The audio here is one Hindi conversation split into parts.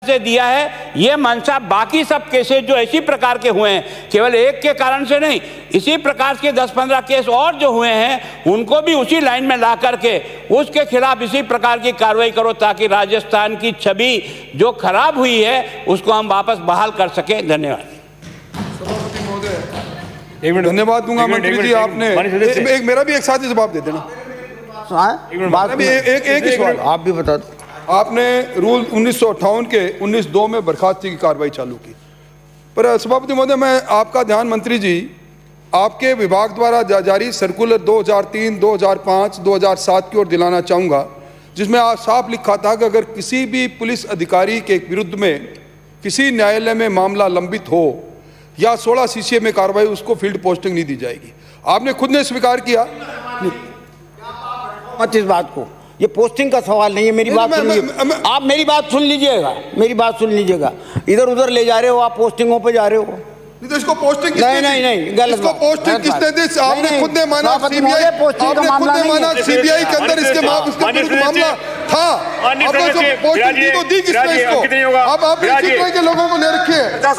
से दिया है। ये मंशा बाकी सब केसेस जो इसी प्रकार के हुए हैं, केवल एक के कारण से नहीं, इसी प्रकार के 10-15 केस और जो हुए हैं उनको भी उसी लाइन में ला करके उसके खिलाफ इसी प्रकार की कार्रवाई करो, ताकि राजस्थान की छवि जो खराब हुई है उसको हम वापस बहाल कर सकें। धन्यवाद। एक मिनट धन्यवाद दूंगा मंत्री जी। आपने एक मेरा भी एक साथ ही जवाब दे देना। एक ही सवाल आप भी बता दो। आपने रूल 1958 के 19(2) में बर्खास्ती की कार्रवाई चालू की, पर सभापति महोदय मैं आपका ध्यान मंत्री जी आपके विभाग द्वारा जारी सर्कुलर 2003, 2005, 2007 की ओर दिलाना चाहूँगा, जिसमें आज साफ लिखा था कि अगर किसी भी पुलिस अधिकारी के विरुद्ध में किसी न्यायालय में मामला लंबित हो या 16 CCA में कार्रवाई, उसको फील्ड पोस्टिंग नहीं दी जाएगी। आपने खुद ने स्वीकार किया। मत इस बात को, ये पोस्टिंग का सवाल नहीं है। मेरी बात सुन लीजिए, आप मेरी बात सुन लीजिएगा, मेरी बात सुन लीजिएगा। इधर उधर ले जा रहे हो आप, पोस्टिंगों पे जा रहे हो। तो इसको पोस्टिंग नहीं गलत। इसको पोस्टिंग किसने दी? आपने खुद ने माना सीबीआई, आपने खुद ने माना सीबीआई के अंदर इसके मामला था। अब जो पोस्टिंग दी तो दी किसने इसको? अब आप सीबीआई के लोगों को ले रखिए। चर्चा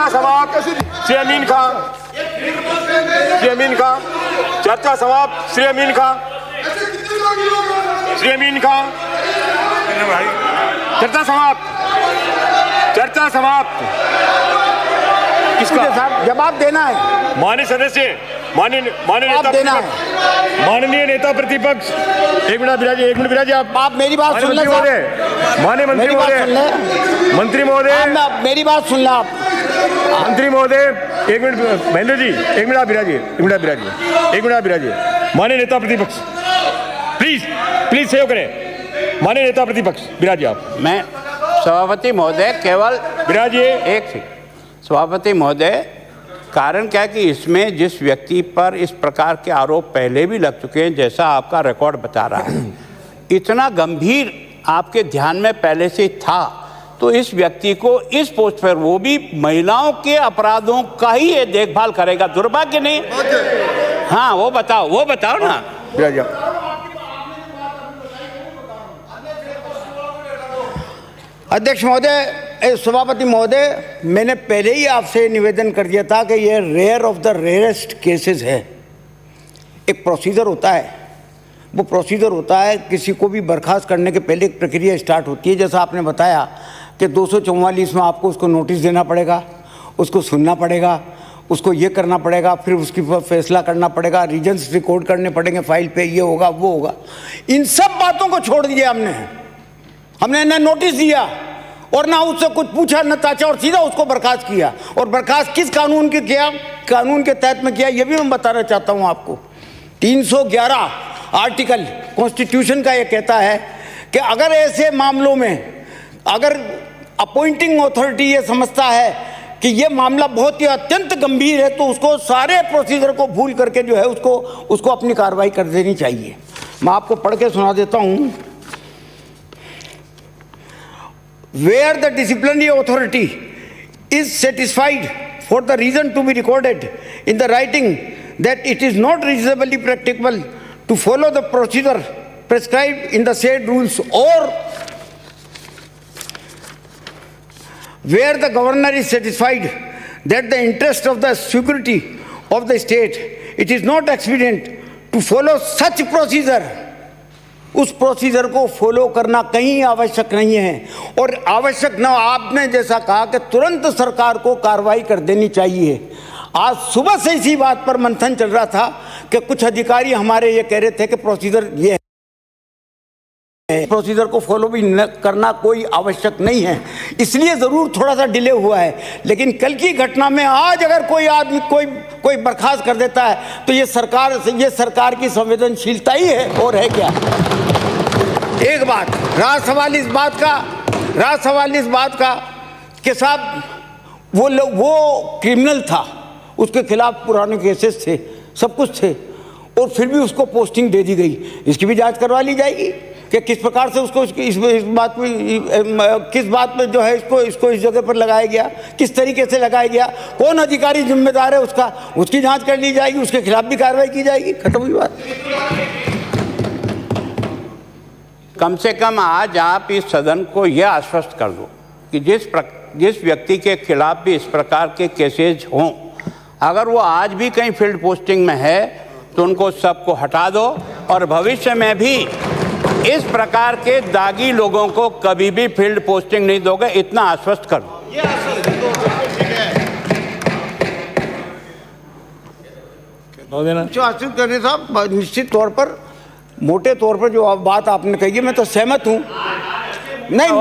समाप्त। श्री अमीन खां, चर्चा समाप्त। श्री अमीन खां, चर्चा समाप्त। किसका जवाब देना है? माननीय सदस्य, माननीय नेता प्रतिपक्ष, एक मिनट विराजी, आप मेरी बात सुन ले। माननीय मंत्री महोदय, मेरी बात सुन लो आप। मंत्री महोदय, एक मिनट महेंद्र जी, एक मिनट विराजिए। माननीय नेता प्रतिपक्ष, प्लीज सहयोग करें। माननीय नेता प्रतिपक्ष विराजिए आप। मैं सभापति महोदय केवल विराजिए। एक सेकंड। सभापति महोदय, कारण क्या है कि इसमें जिस व्यक्ति पर इस प्रकार के आरोप पहले भी लग चुके हैं, जैसा आपका रिकॉर्ड बता रहा है, इतना गंभीर आपके ध्यान में पहले से था, तो इस व्यक्ति को इस पोस्ट पर, वो भी महिलाओं के अपराधों का ही ये देखभाल करेगा, दुर्भाग्य नहीं। हाँ वो बताओ ना। अध्यक्ष महोदय, सभापति महोदय, मैंने पहले ही आपसे निवेदन कर दिया था कि ये rare of the rarest cases है। एक प्रोसीजर होता है, वो प्रोसीजर होता है किसी को भी बर्खास्त करने के पहले एक प्रक्रिया स्टार्ट होती है। जैसा आपने बताया कि 244 में आपको उसको नोटिस देना पड़ेगा, उसको सुनना पड़ेगा, उसको ये करना पड़ेगा, फिर उसके ऊपर फैसला करना पड़ेगा, रीजन्स रिकॉर्ड करने पड़ेंगे फाइल पे, ये होगा वो होगा। इन सब बातों को छोड़ दिया हमने ना नोटिस दिया और ना उससे कुछ पूछा न ताचा, और सीधा उसको बर्खास्त किया। और बर्खास्त किस कानून के किया, कानून के तहत में किया, ये भी मैं बताना चाहता हूँ आपको। 311 आर्टिकल कॉन्स्टिट्यूशन का ये कहता है कि अगर ऐसे मामलों में अगर अपॉइंटिंग अथॉरिटी ये समझता है कि ये मामला बहुत ही अत्यंत गंभीर है, तो उसको सारे प्रोसीजर को भूल करके जो है उसको अपनी कार्रवाई कर देनी चाहिए। मैं आपको पढ़ के सुना देता हूँ। Where the disciplinary authority is satisfied for the reason to be recorded in the writing that it is not reasonably practicable to follow the procedure prescribed in the said rules, or where the governor is satisfied that the interest of the security of the state, it is not expedient to follow such procedure, उस प्रोसीजर को फॉलो करना कहीं आवश्यक नहीं है। और आवश्यक न, आपने जैसा कहा कि तुरंत सरकार को कार्रवाई कर देनी चाहिए। आज सुबह से इसी बात पर मंथन चल रहा था कि कुछ अधिकारी हमारे ये कह रहे थे कि प्रोसीजर ये है, प्रोसीजर को फॉलो भी न करना कोई आवश्यक नहीं है, इसलिए ज़रूर थोड़ा सा डिले हुआ है। लेकिन कल की घटना में आज अगर कोई आदमी कोई बर्खास्त कर देता है तो ये सरकार की संवेदनशीलता ही है, और है क्या। एक बात, रहा सवाल इस बात का कि साहब वो क्रिमिनल था, उसके खिलाफ पुराने केसेस थे, सब कुछ थे, और फिर भी उसको पोस्टिंग दे दी गई। इसकी भी जांच करवा ली जाएगी कि किस प्रकार से उसको इस बात में जो है इसको इस जगह पर लगाया गया, किस तरीके से लगाया गया, कौन अधिकारी जिम्मेदार है उसकी जांच कर ली जाएगी, उसके खिलाफ भी कार्रवाई की जाएगी। खत्म हुई बात। कम से कम आज आप इस सदन को यह आश्वस्त कर दो कि जिस व्यक्ति के खिलाफ भी इस प्रकार के केसेज हों, अगर वो आज भी कहीं फील्ड पोस्टिंग में है तो उनको सबको हटा दो और भविष्य में भी इस प्रकार के दागी लोगों को कभी भी फील्ड पोस्टिंग नहीं दोगे, इतना आश्वस्त कर दो। जो आश्वस्त करने साहब, निश्चित तौर पर मोटे तौर पर जो बात आपने कही है मैं तो सहमत हूँ। नहीं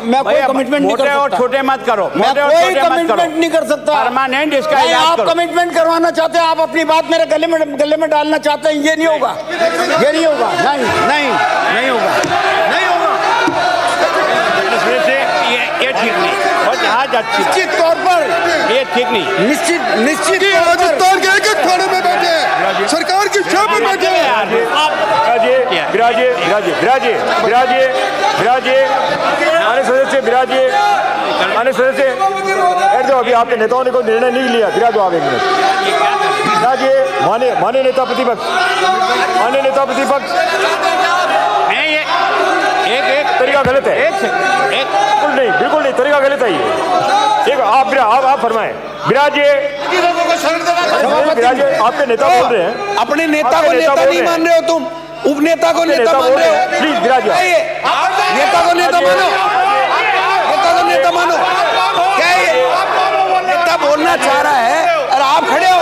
मैं कोई कमिटमेंट नहीं कर सकता। और छोटे मत करो, मैं कोई कमिटमेंट नहीं कर सकता। परमानेंट इसका नहीं, इलाज आप करो। कमिटमेंट करवाना चाहते हैं, आप अपनी बात मेरे गले में डालना चाहते हैं, ये नहीं होगा, ये नहीं होगा, नहीं होगा। ये ठीक नहीं, और जहाज अच्छी निश्चित तौर पर ये ठीक नहीं। निश्चित राजस्थान के एक थाने में बैठे हैं, सरकार की छह में बैठे हैं। आने सदस्य बैठ जाओ। अभी आपके नेताओं ने कोई निर्णय नहीं लिया, गिरा दो आप 1 मिनट। विराजिए, माने नेता प्रतिपक्ष, एक तरीका गलत है। बिल्कुल नहीं, तरीका गलत है ये। एक आप फरमाएं। विराजिए, आपके नेता बोल रहे हैं। अपने नेता को नेता नहीं मान रहे हो तुम, उपनेता को नेता मान रहे हो। प्लीज विराजिए, नेता को नेता मानो, नेता मानो। क्या ये नेता बोलना चाह रहा है और आप खड़े हो?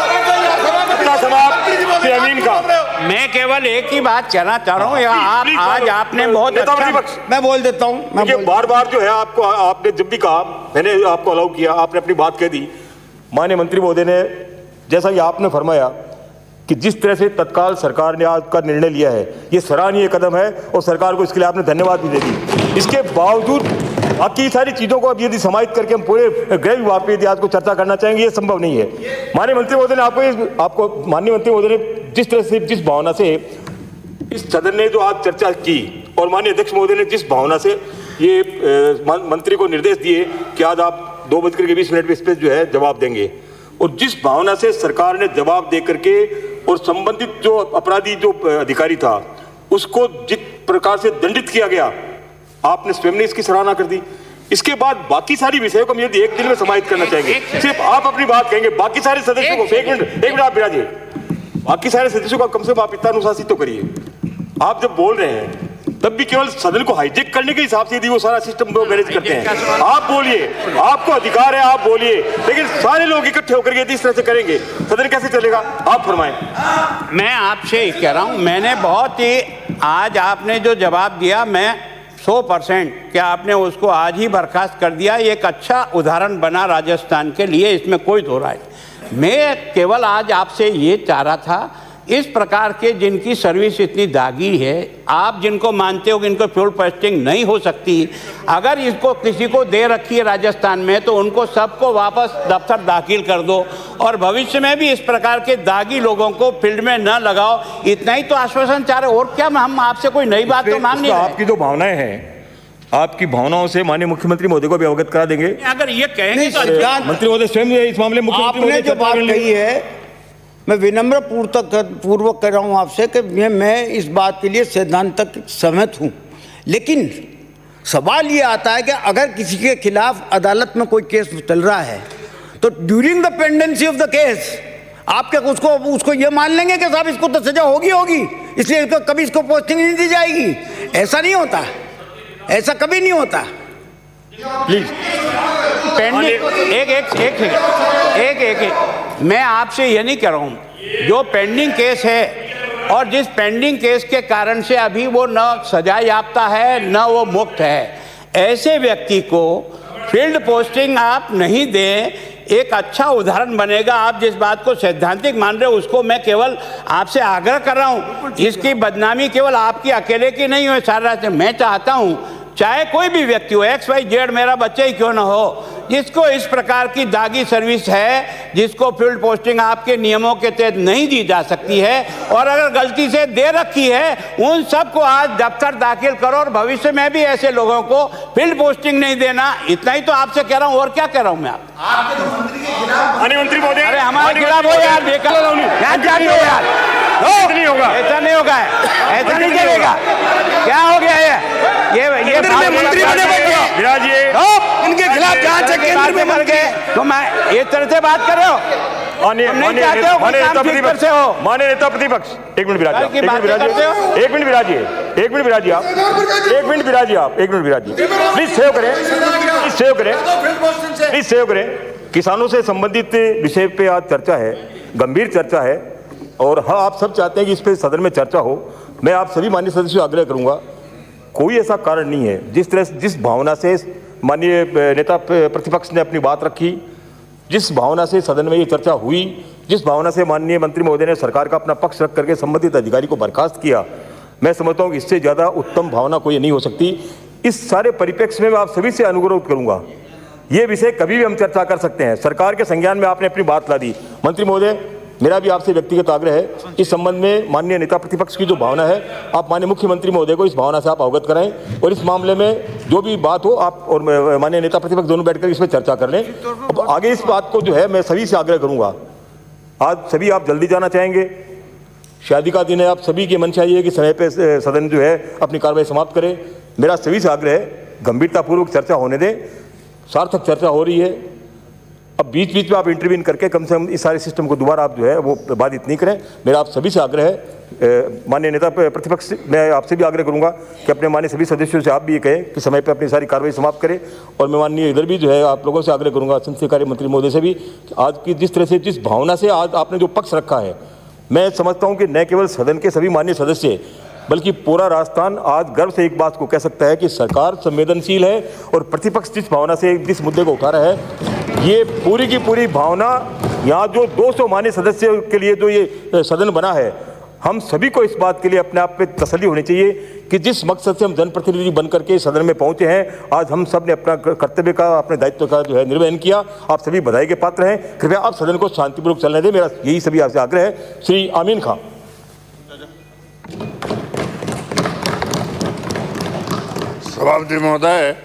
अमीन का मैं केवल एक ही बात कहना चाह रहा हूँ, आप आज आपने बहुत अच्छा, मैं बोल देता हूँ। बार बार जो है आपको, आपने जब भी कहा मैंने आपको अलाउ किया, आपने अपनी बात कह दी। माननीय मंत्री महोदय ने, जैसा कि आपने फरमाया कि जिस तरह से तत्काल सरकार ने आज का निर्णय लिया है, ये सराहनीय कदम है और सरकार को इसके लिए आपने धन्यवाद भी दे दी। इसके बावजूद बाकी सारी चीज़ों को अब यदि समाहित करके हम पूरे गृह विभाग पे यदि आज को चर्चा करना चाहेंगे, ये संभव नहीं है। माननीय मंत्री महोदय ने माननीय मंत्री महोदय ने जिस तरह से, जिस भावना से इस सदन ने जो आज चर्चा की और माननीय अध्यक्ष महोदय ने जिस भावना से ये मंत्री को निर्देश दिए कि आज आप 2:20 पे इस पर जो है जवाब देंगे, और जिस भावना से सरकार ने जवाब दे करके और संबंधित जो अपराधी जो अधिकारी था उसको जिस प्रकार से दंडित किया गया, आपने स्वयं ने इसकी सराहना कर दी। इसके बाद बाकी सारी विषयों को हम यदि एक दिन में समाहित करना चाहेंगे, सिर्फ आप अपनी बात कहेंगे, बाकी सारे सदस्यों को एक मिनट आप विराजिए, बाकी सारे सदस्यों को कम से कम आप इतना अनुशासित तो करिए। आप जब बोल रहे हैं तब भी केवल सदन को हाईजेक करने के हिसाब से यदि वो सारा सिस्टम वो मैनेज करते हैं। आप बोलिए, आपको अधिकार है, आप बोलिए, लेकिन सारे लोग इकट्ठे होकर यदि इस तरह से करेंगे सदन कैसे चलेगा? आप फरमाएं। मैं आपसे कह रहा हूँ, मैंने बहुत ही आज आपने जो जवाब दिया, मैं 100% क्या आपने उसको आज ही बर्खास्त कर दिया, ये एक अच्छा उदाहरण बना राजस्थान के लिए, इसमें कोई दो राय। मैं केवल आज आपसे ये चाह रहा था, इस प्रकार के जिनकी सर्विस इतनी दागी है, आप जिनको मानते हो कि इनको फील्ड पोस्टिंग नहीं हो सकती, अगर इसको किसी को दे रखी है राजस्थान में तो उनको सबको वापस दफ्तर दाखिल कर दो और भविष्य में भी इस प्रकार के दागी लोगों को फील्ड में न लगाओ। इतना ही तो आश्वासन चाह रहे, और क्या हम आपसे कोई नई बात तो मांग नहीं रहे। आपकी जो भावनाएं हैं, आपकी भावनाओं से माननीय मुख्यमंत्री महोदय को भी अवगत करा देंगे। अगर ये कहेंगे तो मंत्री महोदय स्वयं इस मामले में आपने जो बात कही है, मैं विनम्र पूर्वक कर रहा हूँ आपसे कि मैं इस बात के लिए सैद्धांतिक सहमत हूँ, लेकिन सवाल ये आता है कि अगर किसी के खिलाफ अदालत में कोई केस चल रहा है तो during the pendency of the case आप क्या उसको ये मान लेंगे कि साहब इसको तो सजा होगी इसलिए इसको कभी इसको पोस्टिंग नहीं दी जाएगी? ऐसा नहीं होता, ऐसा कभी नहीं होता। प्लीज एक मैं आपसे ये नहीं कह रहा हूँ, जो पेंडिंग केस है और जिस पेंडिंग केस के कारण से अभी वो न सजा याफ्ता है न वो मुक्त है, ऐसे व्यक्ति को फील्ड पोस्टिंग आप नहीं दें, एक अच्छा उदाहरण बनेगा। आप जिस बात को सैद्धांतिक मान रहे हो उसको मैं केवल आपसे आग्रह कर रहा हूँ, इसकी बदनामी केवल आपकी अकेले की नहीं हो, सारा मैं चाहता हूँ चाहे कोई भी व्यक्ति हो, XYZ मेरा बच्चा ही क्यों ना हो, जिसको इस प्रकार की दागी सर्विस है, जिसको फील्ड पोस्टिंग आपके नियमों के तहत नहीं दी जा सकती है, और अगर गलती से दे रखी है, उन सबको आज दफ्तर दाखिल करो और भविष्य में भी ऐसे लोगों को फील्ड पोस्टिंग नहीं देना। इतना ही तो आपसे कह रहा हूं, और क्या कह रहा हूं मैं माननीय मंत्री महोदय, अरे हमारे खिलाफ हो यार, बेकार क्या जाती हो यार, नहीं होगा, ऐसा नहीं होगा, ऐसा नहीं चलेगा। क्या हो गया ये मंत्री बने बैठे विराजिए, इनके खिलाफ जांच है केंद्र में कर गए, तो मैं ये तरह से बात कर रहे हो? माननीय नेता प्रतिपक्ष, माननीय नेता प्रतिपक्ष, एक मिनट विराजिए, एक मिनट विराजिए, एक मिनट विराजिए, एक मिनट विराजिए आप, एक मिनट विराजिए आप, एक मिनट विराजिए, प्लीज सेव करें, प्लीज सेव करें, प्लीज सेव करें। किसानों से संबंधित विषय पे आज चर्चा है, गंभीर चर्चा है, और हाँ, आप सब चाहते हैं कि इस पे सदन में चर्चा हो। मैं आप सभी माननीय सदस्यों से आग्रह करूंगा, कोई ऐसा कारण नहीं है। जिस तरह जिस भावना से माननीय नेता प्रतिपक्ष ने अपनी बात रखी, जिस भावना से सदन में ये चर्चा हुई, जिस भावना से माननीय मंत्री महोदय ने सरकार का अपना पक्ष रख करके संबंधित अधिकारी को बर्खास्त किया, मैं समझता हूँ कि इससे ज़्यादा उत्तम भावना कोई नहीं हो सकती। इस सारे परिप्रेक्ष्य में मैं आप सभी से अनुरोध करूंगा, ये विषय कभी भी हम चर्चा कर सकते हैं। सरकार के संज्ञान में आपने अपनी बात ला दी। मंत्री महोदय, मेरा भी आपसे व्यक्तिगत आग्रह है, इस संबंध में माननीय नेता प्रतिपक्ष की जो भावना है, आप माननीय मुख्यमंत्री महोदय को इस भावना से आप अवगत कराएं, और इस मामले में जो भी बात हो आप और माननीय नेता प्रतिपक्ष दोनों बैठकर इसमें चर्चा कर लें। अब आगे इस बात को जो है मैं सभी से आग्रह करूंगा, आज सभी आप जल्दी जाना चाहेंगे, शादी का दिन है, आप सभी की मंशा ये है कि समय पे सदन जो है अपनी कार्रवाई समाप्त करे। मेरा सभी से आग्रह है, गंभीरतापूर्वक चर्चा होने दें, सार्थक चर्चा हो रही है। अब बीच बीच में आप इंटरवीन करके कम से कम इस सारे सिस्टम को दोबारा आप जो है वो बाधित नहीं करें। मेरा आप सभी से आग्रह है, माननीय नेता प्रतिपक्ष, मैं आपसे भी आग्रह करूंगा कि अपने माननीय सभी सदस्यों से आप भी ये कहें कि समय पर अपनी सारी कार्रवाई समाप्त करें। और मैं माननीय इधर भी जो है आप लोगों से आग्रह करूंगा, संसदीय कार्य मंत्री महोदय से भी, कि आज की जिस तरह से जिस भावना से आज आपने जो पक्ष रखा है, मैं समझता हूँ कि न केवल सदन के सभी माननीय सदस्य बल्कि पूरा राजस्थान आज गर्व से एक बात को कह सकता है कि सरकार संवेदनशील है, और प्रतिपक्ष जिस भावना से जिस मुद्दे को उठा रहा है, ये पूरी की पूरी भावना यहाँ जो 200 माननीय सदस्यों के लिए जो ये सदन बना है, हम सभी को इस बात के लिए अपने आप पे तसल्ली होनी चाहिए कि जिस मकसद से हम जनप्रतिनिधि बन करके सदन में पहुंचे हैं, आज हम सब ने अपना कर्तव्य का, अपने दायित्व का जो है निर्वहन किया। आप सभी बधाई के पात्र हैं। कृपया आप सदन को शांतिपूर्वक चलने दें, मेरा यही सभी आपसे आग्रह है। श्री आमीन खां। सभापति महोदय,